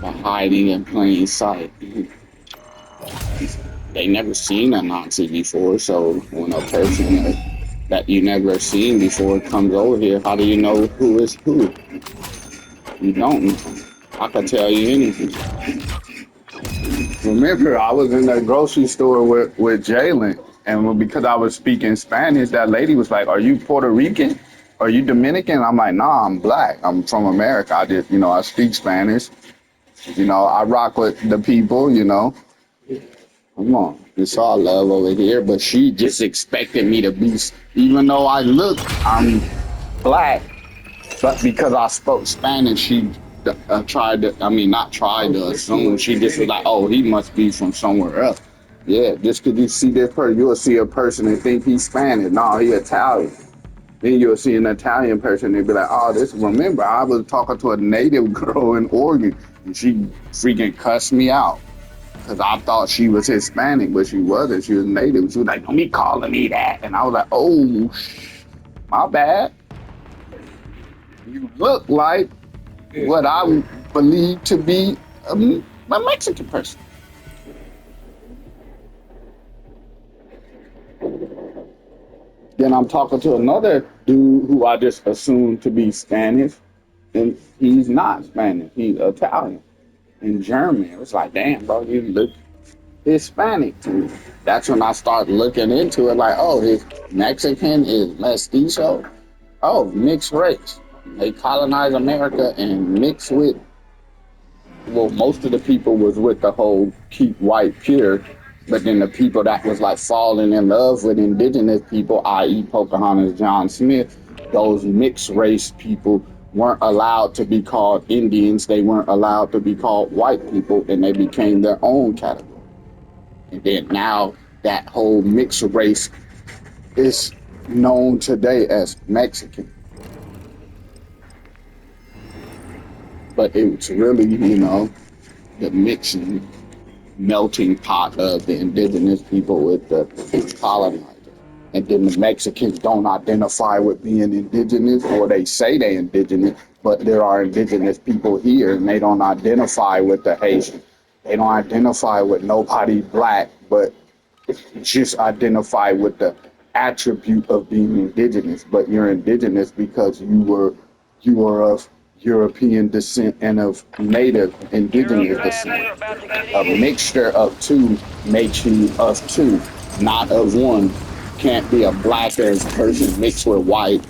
hiding in plain sight. They never seen a Nazi before, so when a person that you never seen before comes over here, how do you know who is who? You don't know. I can tell you anything. Remember, I was in the grocery store with Jalen, and because I was speaking Spanish, that lady was like, "Are you Puerto Rican? Are you Dominican?" I'm like, "Nah, I'm black. I'm from America. I just, I speak Spanish. I rock with the people. Come on, it's all love over here." But she just expected me to be, even though I'm black, but because I spoke Spanish, she tried to, I mean, not tried to assume. She just was like, "Oh, he must be from somewhere else." Yeah, just because you see this person, you'll see a person and think he's Spanish. No, he Italian. Then you'll see an Italian person and be like, "Oh, this." Remember, I was talking to a native girl in Oregon, and she freaking cussed me out because I thought she was Hispanic, but she wasn't. She was native. She was like, "Don't be calling me that," and I was like, "Oh, my bad. You look like what I would believe to be a Mexican person." Then I'm talking to another dude who I just assumed to be Spanish, and he's not Spanish. He's Italian and German. It was like, damn, bro, you look Hispanic to me. That's when I start looking into it, like, oh, his Mexican is mestizo. Oh, mixed race. They colonized America and mixed with, well, most of the people was with the whole keep white pure, but then the people that was like falling in love with indigenous people, i.e. Pocahontas, John Smith, those mixed race people weren't allowed to be called Indians. They weren't allowed to be called white people, and they became their own category. And then now that whole mixed race is known today as Mexican. But it's really, the mixing melting pot of the indigenous people with the colonizers. And then the Mexicans don't identify with being indigenous, or they say they indigenous, but there are indigenous people here and they don't identify with the Haitian. They don't identify with nobody black, but just identify with the attribute of being indigenous. But you're indigenous because you were of European descent and of native indigenous descent. A mixture of two makes you of two, not of one. Can't be a blacker person mixed with white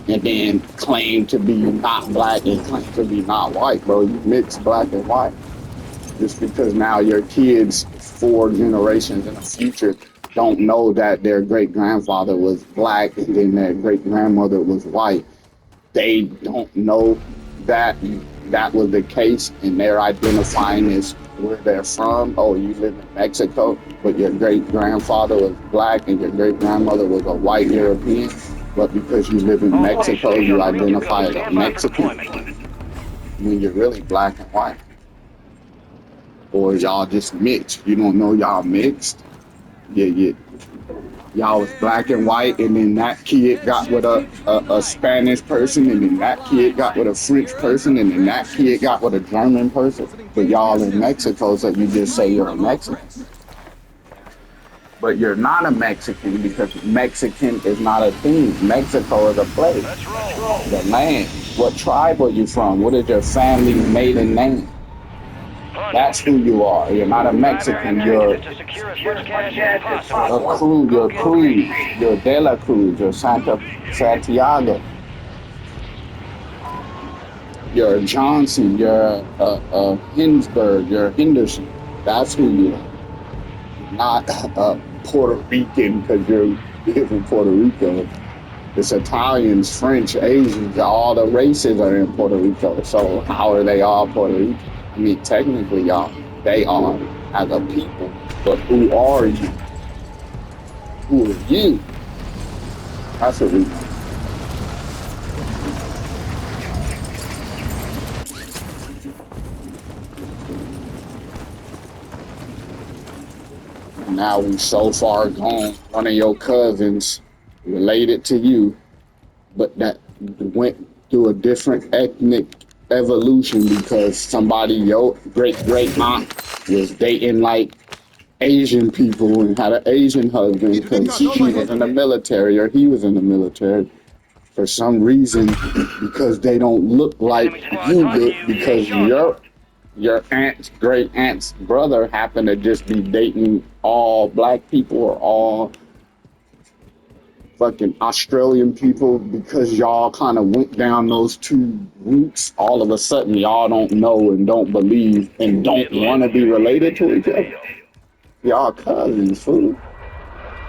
and then claim to be not black and claim to be not white, bro. You mix black and white. Just because now your kids, 4 generations in the future, don't know that their great grandfather was black and then their great grandmother was white. They don't know that that was the case, and they're identifying as where they're from. Oh, you live in Mexico, but your great grandfather was black and your great grandmother was a white European. But because you live in Mexico, you identify as a Mexican when you're really black and white. Or y'all just mixed. You don't know y'all mixed. Yeah. Y'all was black and white, and then that kid got with a Spanish person, and then that kid got with a French person, and then that kid got with a German person. But y'all in Mexico, so you just say you're a Mexican. But you're not a Mexican because Mexican is not a thing. Mexico is a place, the land. What tribe are you from? What is your family's maiden name? That's who you are. You're not a Mexican. You're a Cruz. You're Cruz. You're De La Cruz. You're Santiago. You're a Johnson. You're a Hinsberg. You're a Henderson. That's who you are. Not a Puerto Rican because you're in Puerto Rico. It's Italians, French, Asians. All the races are in Puerto Rico. So how are they all Puerto Rican? I mean, technically, y'all, they are as a people. But who are you? Who are you? That's what we want. Now we so far gone. One of your cousins related to you, but that went through a different ethnic evolution because somebody, your great great aunt, was dating like Asian people and had an Asian husband because she was in the military or he was in the military. For some reason, because they don't look like you look, because your aunt's great aunt's brother happened to just be dating all black people or all fucking Australian people, because y'all kind of went down those two routes. All of a sudden, y'all don't know and don't believe and don't want to be related to each other. Y'all cousins, fool.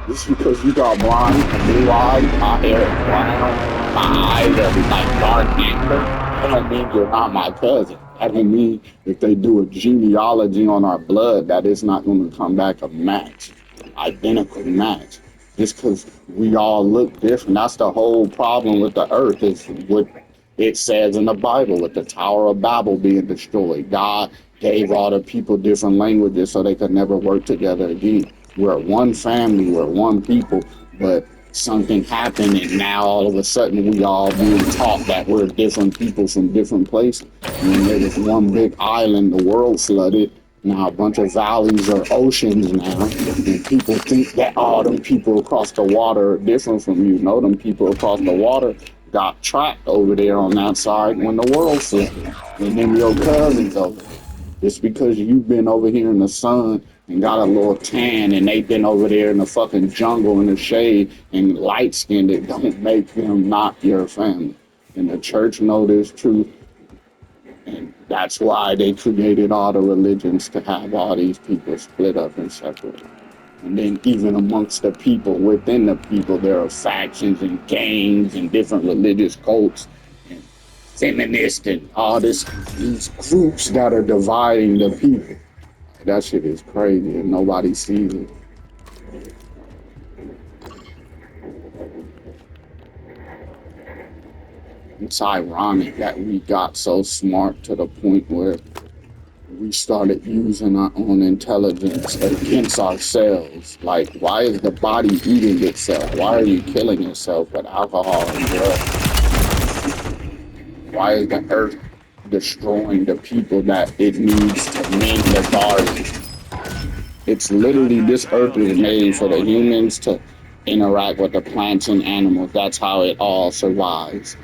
Just because you got blonde and blue eyes, my hair is brown, my eyes are like dark amber, that don't mean you're not my cousin. That don't mean if they do a genealogy on our blood that it's not going to come back a match, identical match. Just because we all look different. That's the whole problem with the earth, is what it says in the Bible with the Tower of Babel being destroyed. God gave all the people different languages so they could never work together again. We're one family, we're one people, but something happened and now all of a sudden we all being taught that we're different people from different places. When there was one big island, the world flooded. Now a bunch of valleys are oceans now, and people think that all them people across the water are different from you. No, them people across the water got trapped over there on that side when the world flooded. And then your cousins over there. Just because you've been over here in the sun and got a little tan and they've been over there in the fucking jungle in the shade and light skinned, it don't make them not your family. And the church know this truth. And that's why they created all the religions, to have all these people split up and separate. And then even amongst the people, within the people, there are factions and gangs and different religious cults and feminists and all these groups that are dividing the people. That shit is crazy and nobody sees it. It's ironic that we got so smart to the point where we started using our own intelligence against ourselves. Like, why is the body eating itself? Why are you killing yourself with alcohol and drugs? Why is the earth destroying the people that it needs to mend the garden? It's literally, this earth is made for the humans to interact with the plants and animals. That's how it all survives.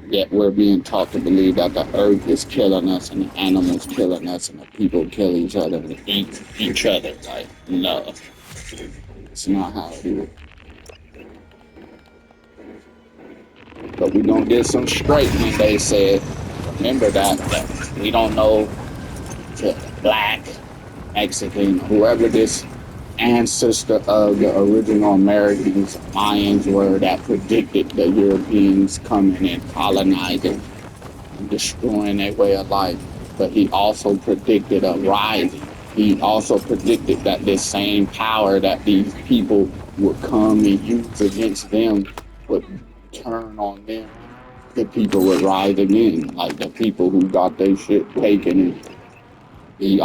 Yet we're being taught to believe that the earth is killing us and the animals killing us and the people kill each other and eat each other. Like, no, it's not how it is. But we gonna get some straightening, they said. Remember that we don't know to black, Mexican, whoever this ancestor of the original Americans, Mayans were, that predicted the Europeans coming and colonizing and destroying their way of life. But he also predicted a rising. He also predicted that this same power that these people would come and use against them would turn on them. The people would rise again, like the people who got their shit taken. And he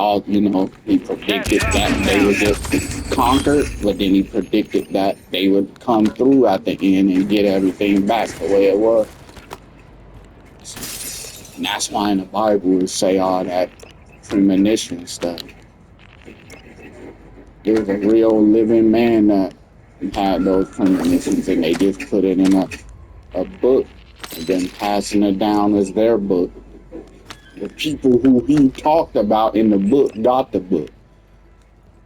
predicted that they would get conquered, but then he predicted that they would come through at the end and get everything back the way it was. And that's why in the Bible it say all that premonition stuff. There's a real living man that had those premonitions, and they just put it in a book and then passing it down as their book. The people who he talked about in the book got the book.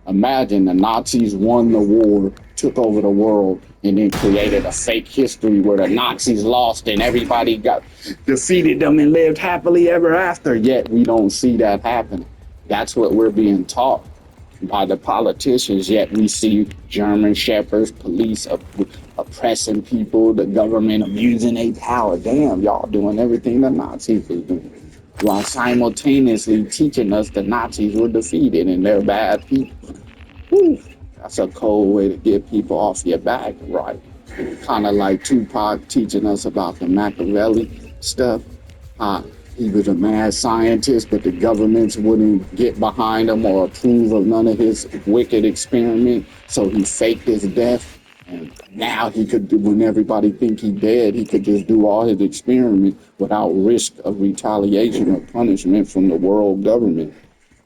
Imagine the Nazis won the war, took over the world, and then created a fake history where the Nazis lost and everybody got defeated them and lived happily ever after. Yet we don't see that happening. That's what we're being taught by the politicians. Yet we see German shepherds, police oppressing people, the government abusing their power. Damn, y'all doing everything the Nazis was doing, while simultaneously teaching us the Nazis were defeated and they're bad people. Whew, that's a cold way to get people off your back, right? Kind of like Tupac teaching us about the Machiavelli stuff. He was a mad scientist, but the governments wouldn't get behind him or approve of none of his wicked experiment, so he faked his death. And now he could do, when everybody think he dead, he could just do all his experiments without risk of retaliation or punishment from the world government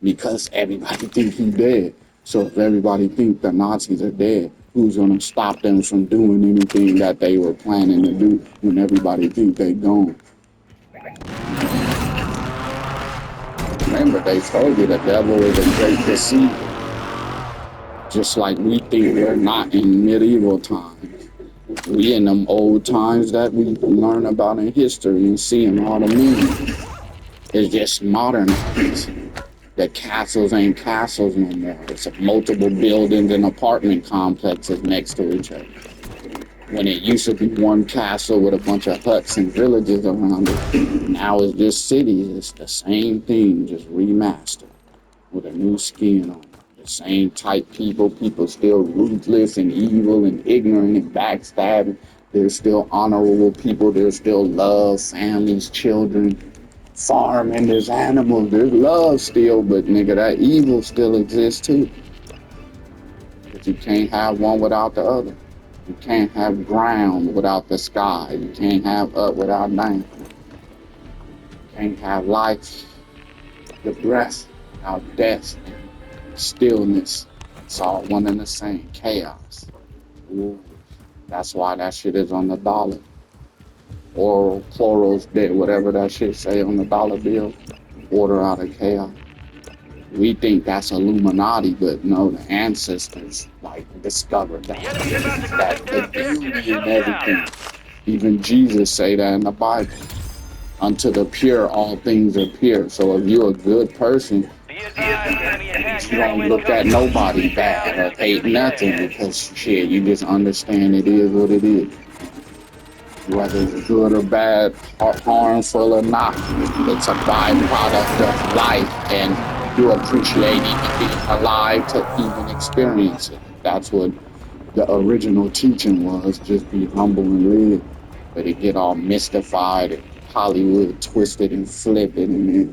because everybody think he dead. So if everybody think the Nazis are dead, who's gonna stop them from doing anything that they were planning to do when everybody think they gone? Remember, they told you the devil is a great deceiver. Just like we think we're not in medieval times. We in them old times that we learn about in history and see in all the movies. It's just modernized. The castles ain't castles no more. It's multiple buildings and apartment complexes next to each other. When it used to be one castle with a bunch of huts and villages around it, now it's just cities. It's the same thing, just remastered with a new skin on it. The same type people still ruthless and evil and ignorant and backstabbing. There's still honorable people. There's still love, families, children, farming. There's animals. There's love still, but nigga, that evil still exists too. But you can't have one without the other. You can't have ground without the sky. You can't have up without down. You can't have life, the breath without death. Stillness. It's all one and the same. Chaos. Ooh. That's why that shit is on the dollar. Oral, chloros, dead, whatever that shit say on the dollar bill. Order out of chaos. We think that's Illuminati, but no, the ancestors like discovered that the beauty in everything. Even Jesus say that in the Bible. Unto the pure, all things are pure. So if you're a good person, you don't look at nobody bad or hate nothing because shit, you just understand it is what it is. Whether it's good or bad, or harmful or not, it's a byproduct of life, and you appreciate even being alive to even experience it. That's what the original teaching was, just be humble and live. But it get all mystified and Hollywood twisted and flipped and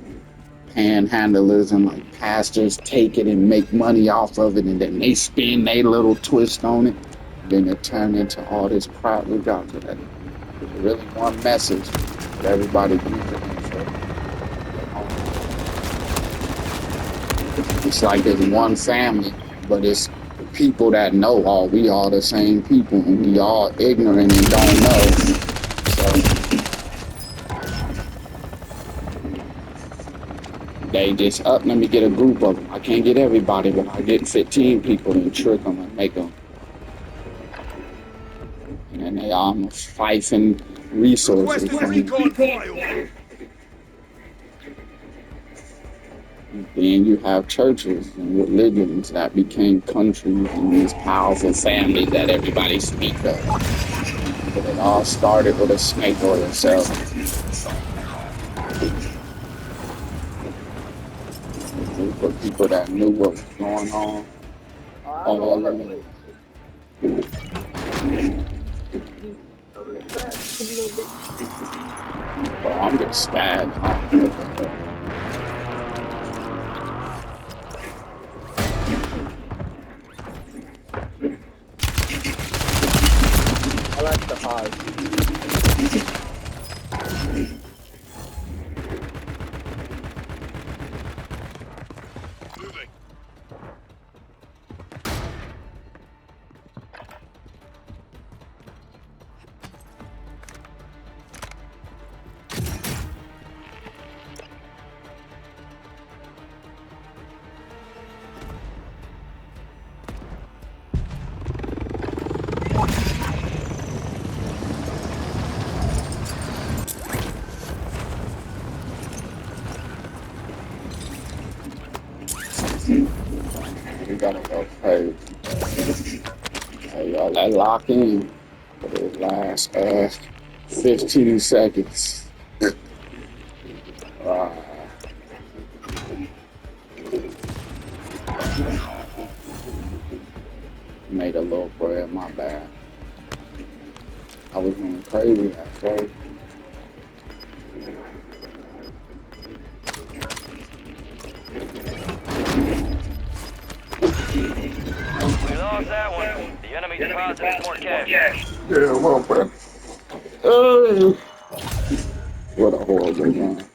panhandlers and like pastors take it and make money off of it, and then they spin their little twist on it. Then it turned into all this crap we got today. There's really one message that everybody using it for. It's like there's one family, but it's people that know all. We all the same people, and we all ignorant and don't know. So they just up. Let me get a group of them. I can't get everybody, but I get 15 people and trick them and make them. And then they almost fighting resources from them. Then you have churches and religions that became countries and these powerful families that everybody speaks of. But it all started with a snake oil cell. A group of people that knew what was going on. All along. Well, I'm getting stabbed. I like the hard. Moving. We gotta go crazy. Hey, y'all, that lock in for the last 15 seconds. Made a little bread, my bad. I was going crazy at first. We lost that one. The enemy enemy deposited more cash. Yeah, well, bro. Oh, what a horrible game.